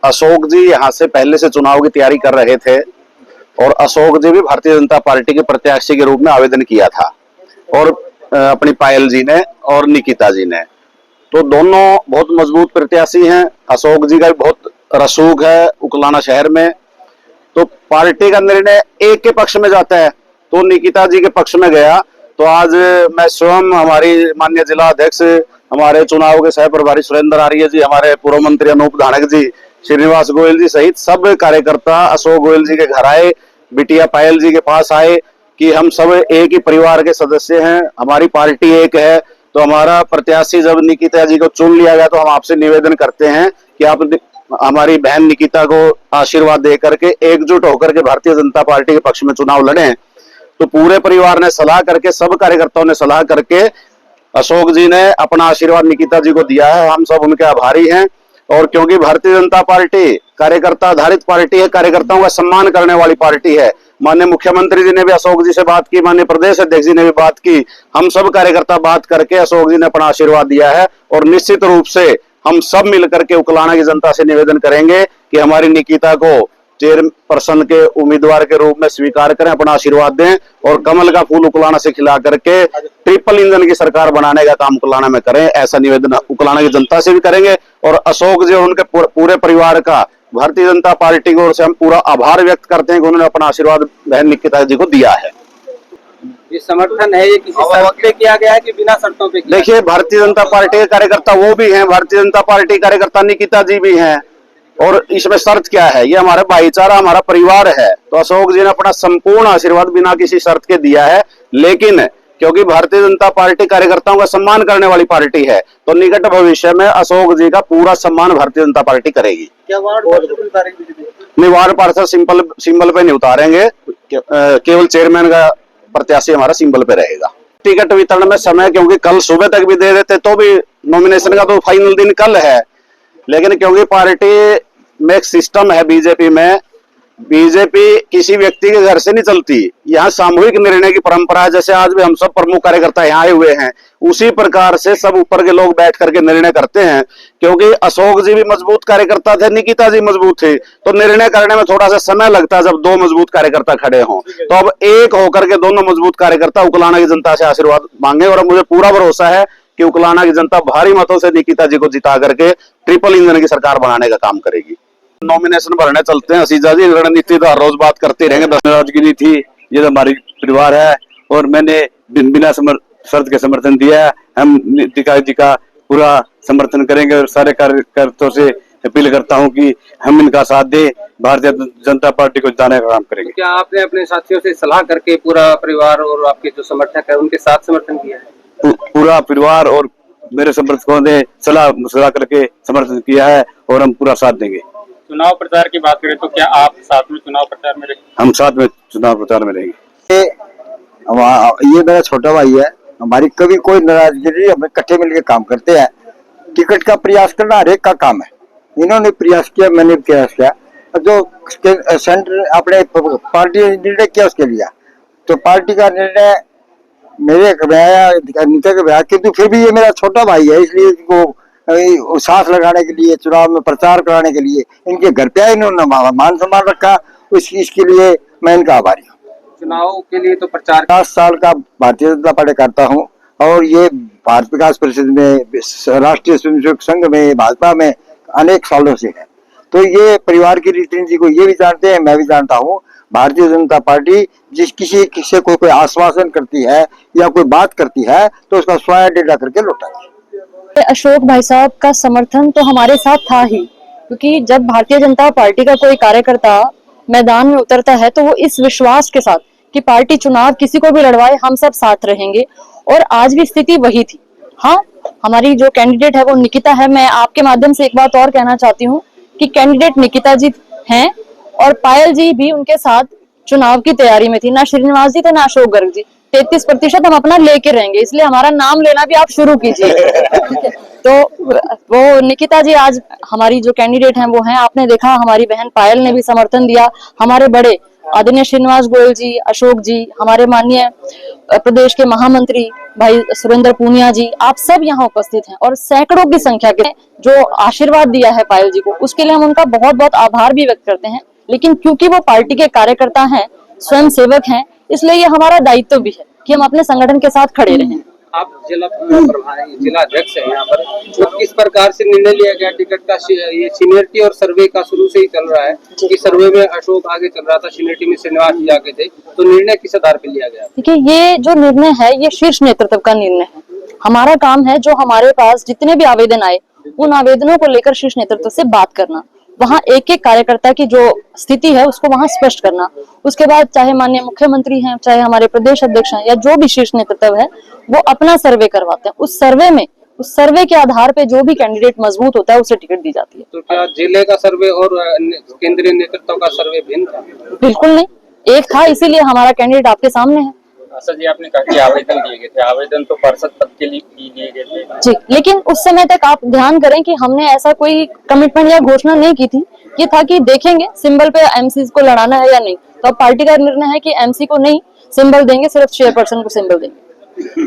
अशोक जी यहाँ से पहले से चुनाव की तैयारी कर रहे थे और अशोक जी भी भारतीय जनता पार्टी के प्रत्याशी के रूप में आवेदन किया था और अपनी पायल जी ने और निकिता जी ने, तो दोनों बहुत मजबूत प्रत्याशी हैं। अशोक जी का भी बहुत रसूख है उकलाना शहर में, तो पार्टी का निर्णय एक के पक्ष में जाता है, तो निकिता जी के पक्ष में गया। तो आज मैं स्वयं, हमारी माननीय जिला अध्यक्ष, हमारे चुनाव के सह प्रभारी सुरेंद्र आर्य जी, हमारे पूर्व मंत्री अनूप धानक जी, श्रीनिवास गोयल जी सहित सब कार्यकर्ता अशोक गोयल जी के घर आए, बिटिया पायल जी के पास आए कि हम सब एक ही परिवार के सदस्य हैं, हमारी पार्टी एक है। तो हमारा प्रत्याशी जब निकिता जी को चुन लिया गया तो हम आपसे निवेदन करते हैं कि आप हमारी बहन निकिता को आशीर्वाद दे करके एकजुट होकर के भारतीय जनता पार्टी के पक्ष में चुनाव लड़ें। तो पूरे परिवार ने सलाह करके, सब कार्यकर्ताओं ने सलाह करके अशोक जी ने अपना आशीर्वाद निकिता जी को दिया है। हम सब उनके आभारी हैं। और क्योंकि भारतीय जनता पार्टी कार्यकर्ता आधारित पार्टी है, कार्यकर्ताओं का सम्मान करने वाली पार्टी है। माननीय मुख्यमंत्री जी ने भी अशोक जी से बात की, माननीय प्रदेश अध्यक्ष जी ने भी बात की, हम सब कार्यकर्ता बात करके अशोक जी ने अपना आशीर्वाद दिया है। और निश्चित रूप से हम सब मिलकर के उकलाना की जनता से निवेदन करेंगे कि हमारी निकिता को चेयरपर्सन के उम्मीदवार के रूप में स्वीकार करें, अपना आशीर्वाद दें और कमल का फूल उकलाना से खिला करके ट्रिपल इंजन की सरकार बनाने का काम उकलाना में करें। ऐसा निवेदन उकलाना की जनता से भी करेंगे। और अशोक जी और उनके पूरे परिवार का भारतीय जनता पार्टी की ओर से हम पूरा आभार व्यक्त करते हैं कि उन्होंने अपना आशीर्वाद बहन निकिता जी को दिया है। ये समर्थन है, ये किसी शर्त पे किया गया है कि बिना शर्तों पे किया? देखिए, भारतीय जनता पार्टी के कार्यकर्ता वो भी हैं, भारतीय जनता पार्टी कार्यकर्ता निकिता जी भी हैं, और इसमें शर्त क्या है? ये हमारा भाईचारा, हमारा परिवार है। तो अशोक जी ने अपना संपूर्ण आशीर्वाद बिना किसी शर्त के दिया है। लेकिन क्योंकि भारतीय जनता पार्टी कार्यकर्ताओं का सम्मान करने वाली पार्टी है, तो निकट भविष्य में अशोक जी का पूरा सम्मान भारतीय जनता पार्टी करेगी। क्या वार्ड पार्षद उतारेंगे? नहीं, वार्ड पार्षद सिंबल पे नहीं उतारेंगे, केवल चेयरमैन का प्रत्याशी हमारा सिंबल पे रहेगा। टिकट वितरण में समय, क्योंकि कल सुबह तक भी दे देते तो भी, नॉमिनेशन का तो फाइनल दिन कल है, लेकिन क्योंकि पार्टी में एक सिस्टम है बीजेपी में, बीजेपी किसी व्यक्ति के घर से नहीं चलती, यहाँ सामूहिक निर्णय की परंपरा है। जैसे आज भी हम सब प्रमुख कार्यकर्ता यहाँ आए हुए हैं, उसी प्रकार से सब ऊपर के लोग बैठ करके निर्णय करते हैं। क्योंकि अशोक जी भी मजबूत कार्यकर्ता थे, निकिता जी मजबूत थे, तो निर्णय करने में थोड़ा सा समय लगता है जब दो मजबूत कार्यकर्ता खड़े हों। तो अब एक होकर के दोनों मजबूत कार्यकर्ता उकलाना की जनता से आशीर्वाद मांगे, और मुझे पूरा भरोसा है कि उकलाना की जनता भारी मतों से निकिता जी को जिता करके ट्रिपल इंजन की सरकार बनाने का काम करेगी। नॉमिनेशन भरने चलते हैं हसीजा जी, रणनीति तो हर रोज बात करते रहेंगे। 10 राजगिरी थी, ये तो हमारी परिवार है और मैंने बिना शर्त के समर्थन दिया है। हम निकिता जी का पूरा समर्थन करेंगे और सारे कार्यकर्ताओं से अपील करता हूं कि हम इनका साथ दें, भारतीय जनता पार्टी को जिताने का काम करेंगे। क्या आपने अपने साथियों से सलाह करके पूरा परिवार और आपके जो समर्थक है उनके साथ समर्थन किया है? पूरा परिवार और मेरे समर्थकों ने सलाह करके समर्थन किया है और हम पूरा साथ देंगे। चुनाव प्रचार की बात करें तो क्या आप साथ में चुनाव प्रचार में रहेंगे? हम साथ में चुनाव प्रचार में रहेंगे। ये मेरा छोटा भाई है, हमारी कभी कोई नाराजगी नहीं, हम इकट्ठे मिलकर काम करते हैं। टिकट का प्रयास करना हर एक का काम है, इन्होंने प्रयास किया, मैंने प्रयास किया, जो सेंटर अपने पार्टी ने निर्णय किया उसके लिया, तो पार्टी का निर्णय मेरे नीचे के ब्याह, किंतु फिर भी ये मेरा छोटा भाई है, इसलिए इनको साथ लगाने के लिए, चुनाव में प्रचार कराने के लिए इनके घर पे आए, इन्होंने मान सम्मान रखा, इसके लिए मैं इनका आभारी हूँ। चुनाव के लिए तो प्रचार 50 साल का भारतीय जनता पार्टी करता हूँ और ये भारत विकास परिषद में, राष्ट्रीय स्वयंसेवक संघ में, भाजपा में अनेक सालों से है। तो ये परिवार की रीति नीति को ये भी जानते हैं, मैं भी जानता हूँ। भारतीय जनता पार्टी किसी से कोई आश्वासन करती है या कोई बात करती है तो उसका स्वयं डेटा करके लौटाती है। अशोक भाई साहब का समर्थन तो हमारे साथ था ही, क्योंकि जब भारतीय जनता पार्टी का कोई कार्यकर्ता मैदान में उतरता है तो वो इस विश्वास के साथ कि पार्टी चुनाव किसी को भी लड़वाए हम सब साथ रहेंगे, और आज भी स्थिति वही थी। हाँ, हमारी जो कैंडिडेट है वो निकिता है। मैं आपके माध्यम से एक बात और कहना चाहती हूँ कि कैंडिडेट निकिता जी हैं और पायल जी भी उनके साथ चुनाव की तैयारी में थी। ना श्रीनिवास जी थे ना अशोक गर्ग जी। 33% हम अपना लेके रहेंगे, इसलिए हमारा नाम लेना भी आप शुरू कीजिए। तो वो निकिता जी आज हमारी जो कैंडिडेट हैं वो हैं। आपने देखा हमारी बहन पायल ने भी समर्थन दिया, हमारे बड़े आदरणीय श्रीनिवास गोयल जी, अशोक जी, हमारे माननीय प्रदेश के महामंत्री भाई सुरेंद्र पूनिया जी, आप सब यहाँ उपस्थित हैं और सैकड़ों की संख्या के जो आशीर्वाद दिया है पायल जी को, उसके लिए हम उनका बहुत बहुत आभार भी व्यक्त करते हैं। लेकिन क्योंकि वो पार्टी के कार्यकर्ता हैं, स्वयं सेवक हैं, इसलिए ये हमारा दायित्व भी है कि हम अपने संगठन के साथ खड़े रहें। आप जिला प्रभारी, जिला अध्यक्ष है यहाँ पर, तो किस प्रकार से निर्णय लिया गया टिकट का? ये सीनियरिटी और सर्वे का शुरू से ही चल रहा है कि सर्वे में अशोक आगे चल रहा था, सीनियरिटी में श्रीनिवास जी आगे थे, तो निर्णय किस आधार पर लिया गया? देखिए, ये जो निर्णय है ये शीर्ष नेतृत्व का निर्णय है। हमारा काम है जो हमारे पास जितने भी आवेदन आए उन आवेदनों को लेकर शीर्ष नेतृत्व से बात करना, वहाँ एक एक कार्यकर्ता की जो स्थिति है उसको वहाँ स्पष्ट करना। उसके बाद चाहे माननीय मुख्यमंत्री हैं, चाहे हमारे प्रदेश अध्यक्ष हैं या जो भी शीर्ष नेतृत्व है, वो अपना सर्वे करवाते हैं। उस सर्वे के आधार पे जो भी कैंडिडेट मजबूत होता है उसे टिकट दी जाती है। तो क्या जिले का सर्वे और केंद्रीय नेतृत्व का सर्वे भिन्न था? बिल्कुल नहीं, एक था, इसीलिए हमारा कैंडिडेट आपके सामने है। सर जी, आपने कहा कि आवेदन दिए गए थे, आवेदन तो पार्षद पद के लिए दिए गए थे जी, लेकिन उस समय तक आप ध्यान करें कि हमने ऐसा कोई कमिटमेंट या घोषणा नहीं की थी। ये था कि देखेंगे सिंबल पे एमसी को लड़ाना है या नहीं, तो अब पार्टी का निर्णय है कि एमसी को नहीं सिंबल देंगे, सिर्फ चेयरपर्सन को सिंबल देंगे।